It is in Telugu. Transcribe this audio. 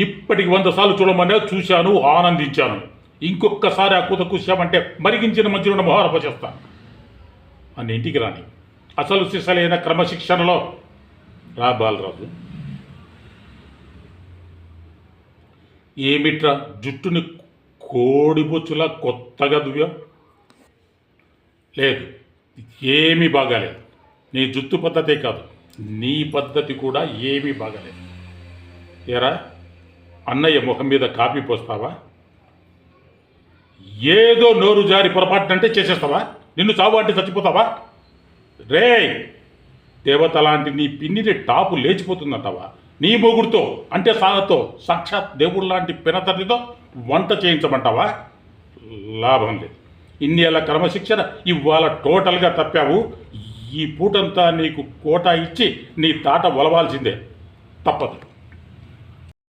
ఇప్పటికి 100 సార్లు చూడమనే చూశాను, ఆనందించాను. ఇంకొకసారి ఆ కూత కూసామంటే మరిగించిన మధ్యలో ఉన్న మొహారప చేస్తాను అని ఇంటికి రాని. అసలు సిసలైన క్రమశిక్షణలో రా బాలరాజు. ఏమిట్రా జుట్టుని కోడిబొచ్చులా కొత్తగా దువ్వా? లేదు, ఏమీ బాగాలేదు. నీ జుట్టు పద్ధతే కాదు, నీ పద్ధతి కూడా ఏమీ బాగాలేదు. ఏరా, అన్నయ్య ముఖం మీద కాపీ పోస్తావా? ఏదో నోరు జారి పొరపాటునంటే చేసేస్తావా? నిన్ను చావు అంటే చచ్చిపోతావా? రే, దేవత లాంటి నీ పిన్నిని టాపు లేచిపోతుందంటావా? నీ మొగుడుతో అంటే సాగతో సాక్షాత్ దేవుడు లాంటి పినతల్లితో వంట చేయించమంటావా? లాభం లేదు. ఇన్నేళ్ళ క్రమశిక్షణ ఇవాళ టోటల్గా తప్పావు. ఈ పూటంతా నీకు కోటా ఇచ్చి నీ తాట ఒలవాల్సిందే, తప్పదు.